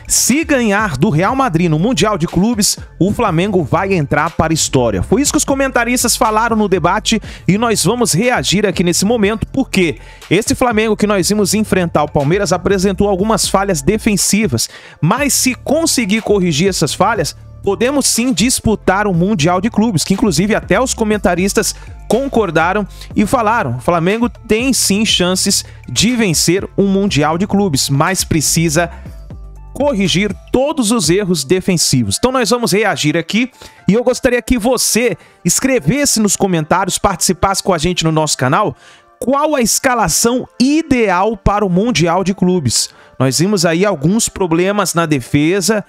Se ganhar do Real Madrid no Mundial de Clubes, o Flamengo vai entrar para a história. Foi isso que os comentaristas falaram no debate e nós vamos reagir aqui nesse momento, porque esse Flamengo que nós vimos enfrentar o Palmeiras apresentou algumas falhas defensivas, mas se conseguir corrigir essas falhas, podemos sim disputar o Mundial de Clubes, que inclusive até os comentaristas concordaram e falaram: o Flamengo tem sim chances de vencer um Mundial de Clubes, mas precisa corrigir todos os erros defensivos. Então nós vamos reagir aqui e eu gostaria que você escrevesse nos comentários, participasse com a gente no nosso canal, qual a escalação ideal para o Mundial de Clubes. Nós vimos aí alguns problemas na defesa,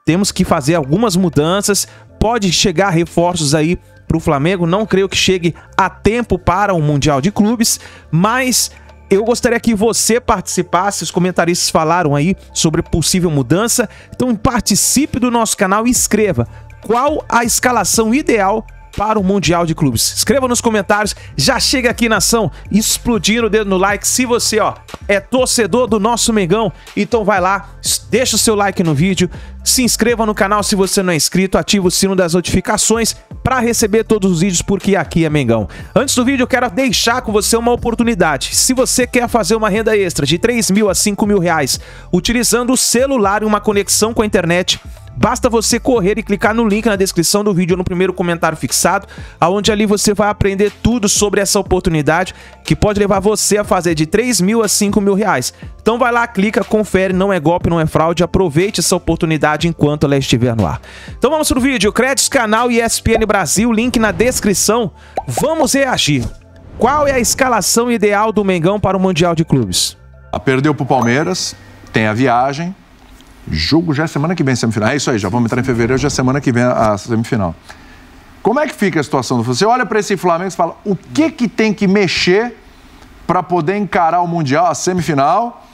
temos que fazer algumas mudanças, pode chegar reforços aí para o Flamengo, não creio que chegue a tempo para o Mundial de Clubes, mas eu gostaria que você participasse, os comentaristas falaram aí sobre possível mudança, então participe do nosso canal e escreva qual a escalação ideal para o Mundial de Clubes. Escreva nos comentários, já chega aqui na ação, explodindo o dedo no like. Se você, é torcedor do nosso Mengão, então vai lá, deixa o seu like no vídeo, se inscreva no canal se você não é inscrito, ativa o sino das notificações para receber todos os vídeos, porque aqui é Mengão. Antes do vídeo, eu quero deixar com você uma oportunidade. Se você quer fazer uma renda extra de 3 mil a 5 mil reais, utilizando o celular e uma conexão com a internet, basta você correr e clicar no link na descrição do vídeo ou no primeiro comentário fixado, aonde ali você vai aprender tudo sobre essa oportunidade que pode levar você a fazer de 3 mil a 5 mil reais. Então vai lá, clica, confere, não é golpe, não é fraude, aproveite essa oportunidade enquanto ela estiver no ar. Então vamos pro vídeo, Créditos Canal e ESPN Brasil, link na descrição. Vamos reagir. Qual é a escalação ideal do Mengão para o Mundial de Clubes? Perdeu pro Palmeiras, tem a viagem. Jogo já é semana que vem, semifinal. É isso aí, já vamos entrar em fevereiro, já é semana que vem a semifinal. Como é que fica a situação? Você olha para esse Flamengo e fala, o que tem que mexer para poder encarar o Mundial, a semifinal,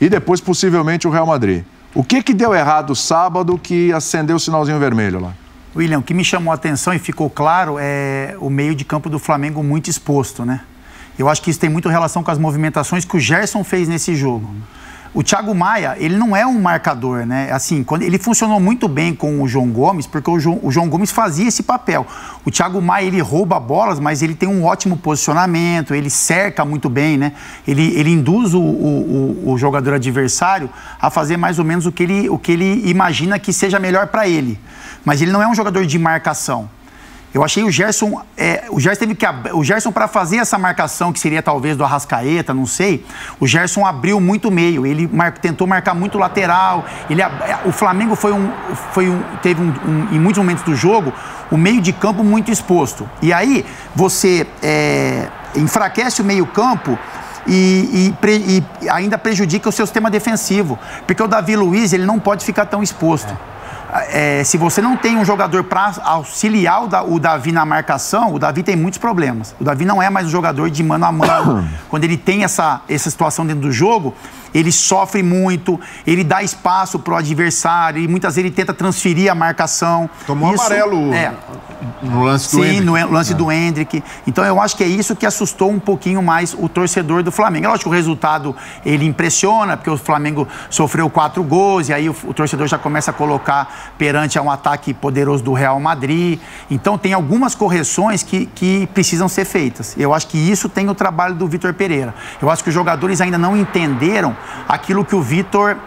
e depois possivelmente o Real Madrid? O que deu errado sábado que acendeu o sinalzinho vermelho lá? William, o que me chamou a atenção e ficou claro é o meio de campo do Flamengo muito exposto, né? Eu acho que isso tem muito relação com as movimentações que o Gerson fez nesse jogo. O Thiago Maia, ele não é um marcador, né? Assim, ele funcionou muito bem com o João Gomes, porque o João Gomes fazia esse papel. O Thiago Maia, ele rouba bolas, mas ele tem um ótimo posicionamento, ele cerca muito bem, né? Ele induz o jogador adversário a fazer mais ou menos o que ele imagina que seja melhor para ele. Mas ele não é um jogador de marcação. Eu achei o Gerson para fazer essa marcação, que seria talvez do Arrascaeta, não sei, o Gerson abriu muito o meio, ele tentou marcar muito lateral, o Flamengo teve em muitos momentos do jogo, o meio de campo muito exposto. E aí você enfraquece o meio campo e ainda prejudica o seu sistema defensivo, porque o Davi Luiz, ele não pode ficar tão exposto. Se você não tem um jogador para auxiliar o Davi na marcação, o Davi tem muitos problemas. O Davi não é mais um jogador de mano a mano. Quando ele tem essa situação dentro do jogo, ele sofre muito, ele dá espaço para o adversário e muitas vezes ele tenta transferir a marcação. Tomou amarelo no lance do Endrick. Sim, no lance do Endrick. Então eu acho que é isso que assustou um pouquinho mais o torcedor do Flamengo. É lógico que o resultado ele impressiona, porque o Flamengo sofreu 4 gols e aí o torcedor já começa a colocar perante a um ataque poderoso do Real Madrid. Então tem algumas correções que precisam ser feitas. Eu acho que isso tem o trabalho do Vitor Pereira. Eu acho que os jogadores ainda não entenderam aquilo que o Vitor...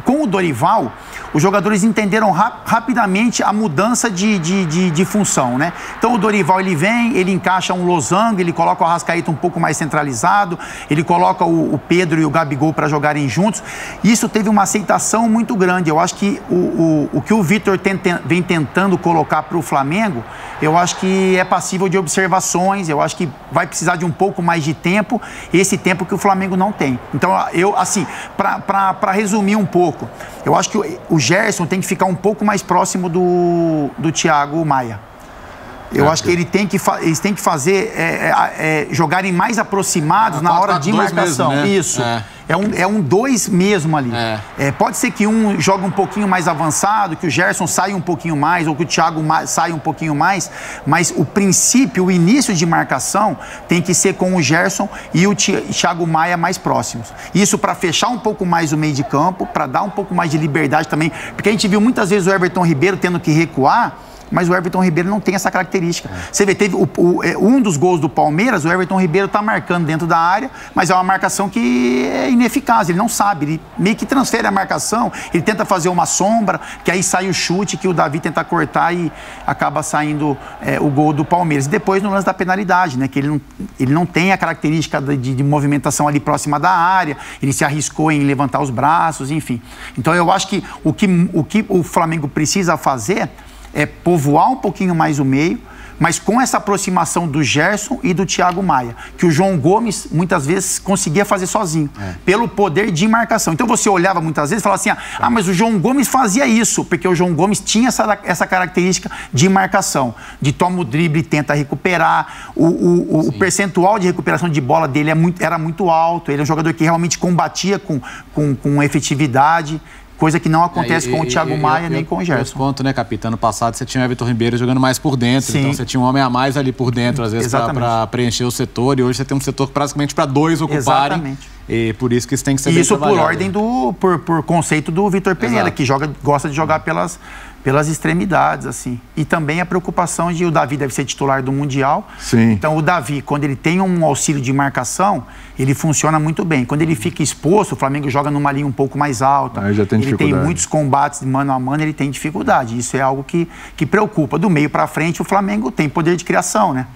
Com o Dorival, os jogadores entenderam rapidamente a mudança de função, né? Então o Dorival, ele vem, ele encaixa um losango, ele coloca o Arrascaeta um pouco mais centralizado, ele coloca o Pedro e o Gabigol para jogarem juntos. Isso teve uma aceitação muito grande. Eu acho que o que o Vitor vem tentando colocar para o Flamengo, eu acho que é passível de observações, eu acho que vai precisar de um pouco mais de tempo, esse tempo que o Flamengo não tem. Então, assim, para resumir um pouco, eu acho que o Gerson tem que ficar um pouco mais próximo do Thiago Maia. Eu acho que eles têm que fazer jogarem mais aproximados na hora de marcação. Mesmo, né? Isso. É um 2 mesmo ali. Pode ser que um joga um pouquinho mais avançado, que o Gerson saia um pouquinho mais, ou que o Thiago saia um pouquinho mais, mas o princípio, o início de marcação tem que ser com o Gerson e o Thiago Maia mais próximos. Isso para fechar um pouco mais o meio de campo, para dar um pouco mais de liberdade também, porque a gente viu muitas vezes o Everton Ribeiro tendo que recuar, mas o Everton Ribeiro não tem essa característica. Você vê, teve um dos gols do Palmeiras, o Everton Ribeiro está marcando dentro da área, mas é uma marcação que é ineficaz, ele não sabe, ele meio que transfere a marcação, ele tenta fazer uma sombra, que aí sai o chute, que o Davi tenta cortar e acaba saindo o gol do Palmeiras. E depois no lance da penalidade, né, que ele não tem a característica de movimentação ali próxima da área, ele se arriscou em levantar os braços, enfim. Então eu acho que o que o Flamengo precisa fazer é povoar um pouquinho mais o meio, mas com essa aproximação do Gerson e do Thiago Maia, que o João Gomes muitas vezes conseguia fazer sozinho, pelo poder de marcação. Então você olhava muitas vezes e falava assim, mas o João Gomes fazia isso, porque o João Gomes tinha essa característica de marcação, de toma o drible e tenta recuperar, o percentual de recuperação de bola dele era muito alto, ele é um jogador que realmente combatia com efetividade, coisa que não acontece com o Thiago Maia nem com o Gerson. Ponto, né, Capitão? Ano passado você tinha o Everton Ribeiro jogando mais por dentro, então você tinha um homem a mais ali por dentro, às vezes, para preencher o setor, e hoje você tem um setor praticamente para 2 ocuparem. Exatamente. E por isso que isso tem que ser bem trabalhado. Isso por ordem por conceito do Vitor Pereira, que gosta de jogar pelas extremidades, assim. E também a preocupação de o Davi deve ser titular do Mundial. Sim. Então o Davi, quando ele tem um auxílio de marcação, ele funciona muito bem. Quando ele fica exposto, o Flamengo joga numa linha um pouco mais alta. Aí já tem ele tem muitos combates mano a mano, ele tem dificuldade. Isso é algo que preocupa. Do meio para frente, o Flamengo tem poder de criação, né?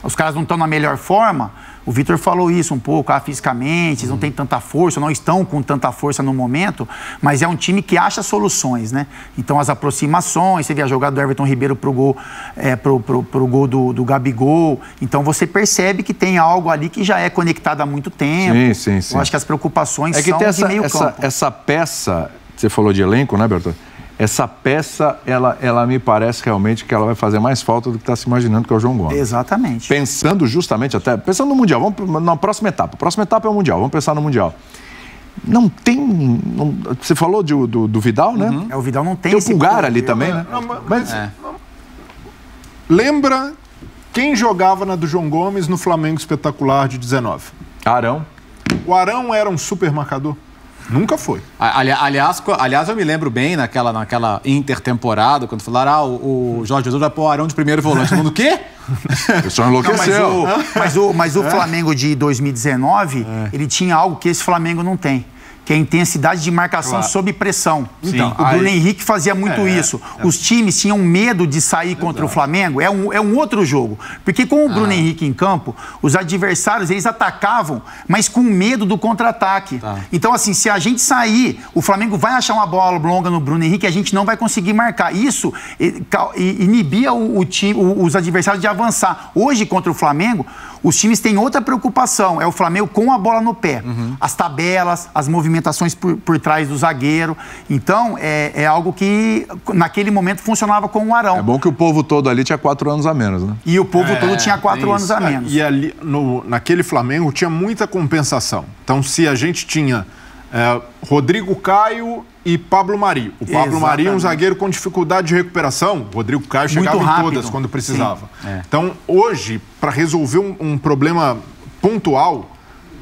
Os caras não estão na melhor forma. O Vitor falou isso um pouco, fisicamente, eles não têm tanta força, não estão com tanta força no momento, mas é um time que acha soluções, né? Então as aproximações, você vê a jogada do Everton Ribeiro pro gol do Gabigol, então você percebe que tem algo ali que já é conectado há muito tempo. Sim. Eu acho que as preocupações são de meio campo. Essa peça, você falou de elenco, né, Bertone? Essa peça, ela me parece realmente que ela vai fazer mais falta do que está se imaginando, que é o João Gomes. Exatamente. Pensando justamente pensando no Mundial, vamos na próxima etapa. A próxima etapa é o Mundial, vamos pensar no Mundial. Você falou do Vidal, né? O Vidal não tem esse Pulgar ali também, né? Lembra quem jogava na do João Gomes no Flamengo Espetacular de 19? Arão. O Arão era um super marcador? Nunca foi. Aliás, eu me lembro bem naquela intertemporada, quando falaram, o Jorge Jesus vai pôr o Arão de primeiro volante. Todo mundo, o quê? O pessoal enlouqueceu. Mas o Flamengo de 2019, ele tinha algo que esse Flamengo não tem, que é a intensidade de marcação sob pressão. Então, o Bruno Henrique fazia muito isso. Os times tinham medo de sair contra o Flamengo. É um outro jogo. Porque com o Bruno Henrique em campo, os adversários, eles atacavam, mas com medo do contra-ataque. Então, assim, se a gente sair, o Flamengo vai achar uma bola longa no Bruno Henrique e a gente não vai conseguir marcar. Isso inibia os adversários de avançar. Hoje, contra o Flamengo, os times têm outra preocupação. É o Flamengo com a bola no pé. As tabelas, as movimentações por trás do zagueiro. Então, é algo que naquele momento funcionava com o Arão. É bom que o povo todo ali tinha 4 anos a menos, né? E o povo todo tinha 4 anos a menos. E ali, naquele Flamengo tinha muita compensação. Então, se a gente tinha Rodrigo Caio e Pablo Mari. O Pablo Mari é um zagueiro com dificuldade de recuperação. O Rodrigo Caio chegava em todas quando precisava. Então, hoje, para resolver um problema pontual,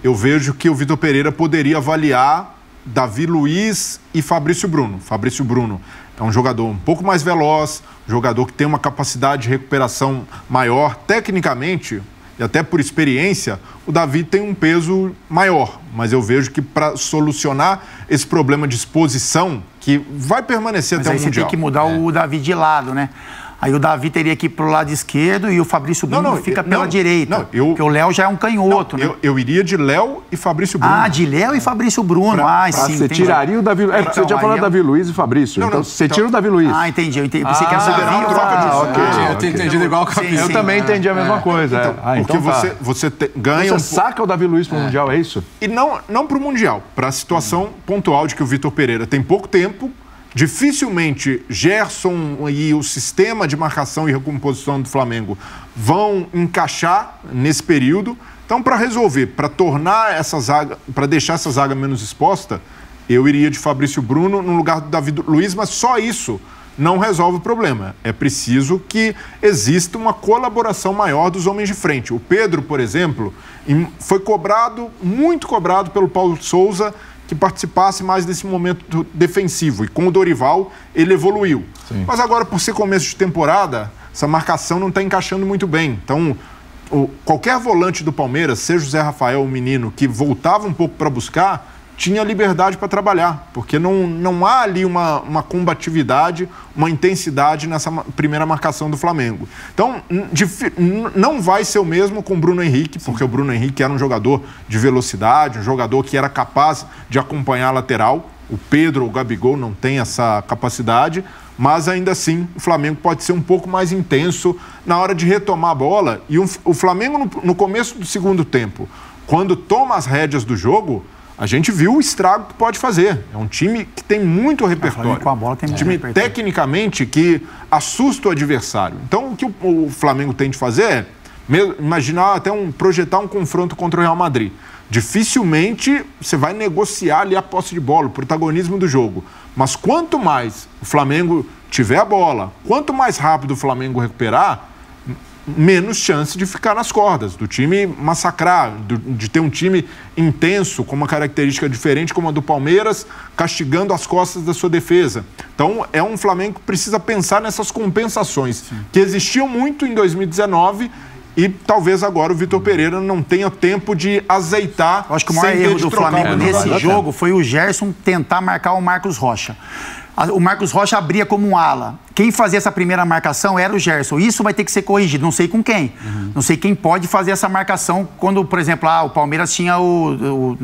eu vejo que o Vitor Pereira poderia avaliar Davi Luiz e Fabrício Bruno. Fabrício Bruno é um jogador um pouco mais veloz, um jogador que tem uma capacidade de recuperação maior. Tecnicamente, e até por experiência, o Davi tem um peso maior. Mas eu vejo que para solucionar esse problema de exposição, que vai permanecer até o Mundial. Mas aí você tem que mudar o Davi de lado, né? Aí o Davi teria que ir pro lado esquerdo e o Fabrício Bruno fica pela direita. Porque o Léo já é um canhoto, né? Eu iria de Léo e Fabrício Bruno. De Léo e Fabrício Bruno. Sim. Você tiraria o Davi Luiz. Você tinha falado Davi Luiz e Fabrício. Então você tira o Davi Luiz. Entendi. Eu pensei que era Davi ou Fabrício. Eu tinha entendido igual que eu também entendi a mesma coisa. Porque você ganha... Você saca o Davi Luiz pro Mundial, é isso? E não pro Mundial. Para a situação pontual de que o Vitor Pereira tem pouco tempo. Dificilmente Gerson e o sistema de marcação e recomposição do Flamengo vão encaixar nesse período. Então, para resolver, para tornar essa zaga, para deixar essa zaga menos exposta, eu iria de Fabrício Bruno no lugar do Davi Luiz, mas só isso não resolve o problema. É preciso que exista uma colaboração maior dos homens de frente. O Pedro, por exemplo, foi cobrado, muito cobrado pelo Paulo Souza, que participasse mais desse momento defensivo. E com o Dorival, ele evoluiu. Sim. Mas agora, por ser começo de temporada, essa marcação não está encaixando muito bem. Então, qualquer volante do Palmeiras, seja o Zé Rafael ou o Menino, que voltava um pouco para buscar, tinha liberdade para trabalhar, porque não há ali uma combatividade, uma intensidade nessa primeira marcação do Flamengo. Então, não vai ser o mesmo com o Bruno Henrique, porque o Bruno Henrique era um jogador de velocidade, um jogador que era capaz de acompanhar a lateral. O Pedro ou o Gabigol não tem essa capacidade, mas ainda assim o Flamengo pode ser um pouco mais intenso na hora de retomar a bola. E o Flamengo, no começo do segundo tempo, quando toma as rédeas do jogo, a gente viu o estrago que pode fazer. É um time que tem muito repertório. Com a bola tem muito repertório. Tecnicamente, que assusta o adversário. Então, o que o Flamengo tem de fazer é imaginar projetar um confronto contra o Real Madrid. Dificilmente você vai negociar ali a posse de bola, o protagonismo do jogo. Mas quanto mais o Flamengo tiver a bola, quanto mais rápido o Flamengo recuperar, menos chance de ficar nas cordas, do time massacrar, de ter um time intenso, com uma característica diferente como a do Palmeiras, castigando as costas da sua defesa. Então, é um Flamengo que precisa pensar nessas compensações, que existiam muito em 2019 e talvez agora o Vitor Pereira não tenha tempo de azeitar. Eu acho que o maior erro do Flamengo nesse jogo foi o Gerson tentar marcar o Marcos Rocha. O Marcos Rocha abria como um ala. Quem fazia essa primeira marcação era o Gerson. Isso vai ter que ser corrigido. Não sei com quem. Não sei quem pode fazer essa marcação quando, por exemplo, o Palmeiras tinha o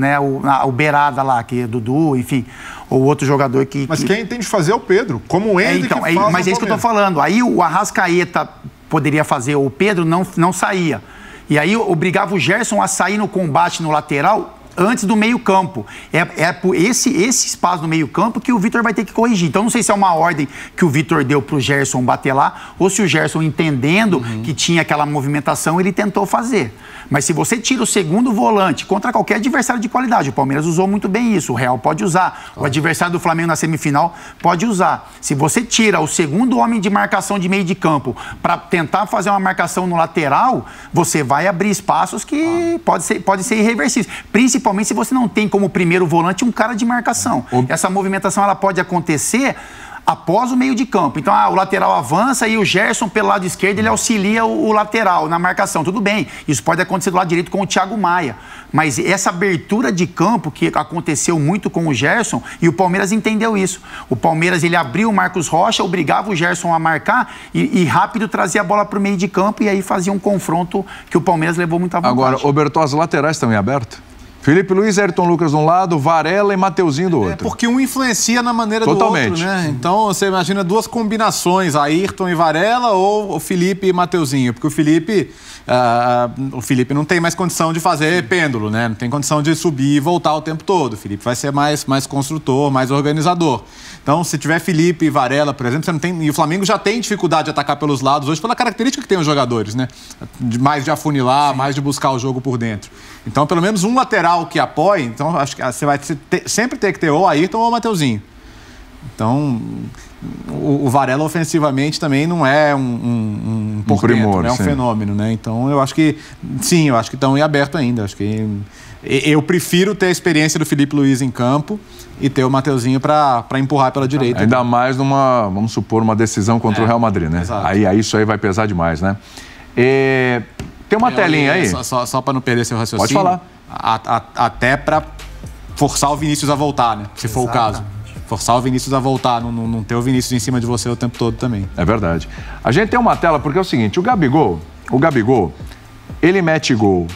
Beirada lá, que é Dudu, enfim, ou outro jogador que... Mas quem tem de fazer é o Pedro, como o Hendrick que faz. Mas é isso que eu tô falando. Aí o Arrascaeta poderia fazer, o Pedro não saía. E aí obrigava o Gerson a sair no combate no lateral antes do meio-campo. É por esse espaço do meio-campo que o Vitor vai ter que corrigir. Então, não sei se é uma ordem que o Vitor deu pro Gerson bater lá, ou se o Gerson, entendendo que tinha aquela movimentação, ele tentou fazer. Mas se você tira o segundo volante contra qualquer adversário de qualidade, o Palmeiras usou muito bem isso, o Real pode usar, o adversário do Flamengo na semifinal pode usar. Se você tira o segundo homem de marcação de meio de campo para tentar fazer uma marcação no lateral, você vai abrir espaços que pode ser irreversíveis. Principalmente se você não tem como primeiro volante um cara de marcação. Essa movimentação ela pode acontecer após o meio de campo. Então, o lateral avança e o Gerson, pelo lado esquerdo, ele auxilia o lateral na marcação. Tudo bem, isso pode acontecer do lado direito com o Thiago Maia. Mas essa abertura de campo que aconteceu muito com o Gerson, e o Palmeiras entendeu isso. O Palmeiras, ele abriu o Marcos Rocha, obrigava o Gerson a marcar e rápido trazia a bola para o meio de campo e aí fazia um confronto que o Palmeiras levou muita vantagem. Agora, Roberto, as laterais estão em aberto? Felipe Luiz, Ayrton Lucas de um lado, Varela e Mateuzinho do outro. É porque um influencia na maneira do outro, né? Então, você imagina duas combinações, Ayrton e Varela ou o Felipe e Mateuzinho. Porque o Felipe não tem mais condição de fazer pêndulo, né? Não tem condição de subir e voltar o tempo todo. O Felipe vai ser mais construtor, mais organizador. Então, se tiver Felipe e Varela, por exemplo, você não tem... E o Flamengo já tem dificuldade de atacar pelos lados hoje pela característica que tem os jogadores, né? Mais de afunilar, mais de buscar o jogo por dentro. Então, pelo menos um lateral que apoie, então acho que você vai sempre ter que ter ou o Ayrton ou o Mateuzinho. Então, o Varela ofensivamente também não é um primor, não é um fenômeno, né? Então, eu acho que sim, eu acho que estão em aberto ainda. Acho que eu prefiro ter a experiência do Felipe Luiz em campo e ter o Mateuzinho para empurrar pela direita. Ainda mais numa, vamos supor, uma decisão contra o Real Madrid, né? Aí isso aí vai pesar demais, né? Tem uma telinha aí? Só para não perder seu raciocínio. Pode falar. Até para forçar o Vinícius a voltar, né? Se for o caso. Forçar o Vinícius a voltar, não ter o Vinícius em cima de você o tempo todo também. É verdade. A gente tem uma tela porque é o seguinte, o Gabigol, ele mete gol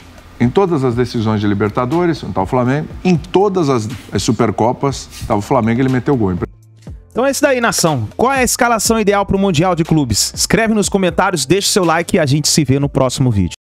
em todas as decisões de Libertadores, tá o Flamengo, em todas as Supercopas, tá o Flamengo, ele meteu gol. Então é isso daí, nação. Qual é a escalação ideal para o Mundial de Clubes? Escreve nos comentários, deixa o seu like e a gente se vê no próximo vídeo.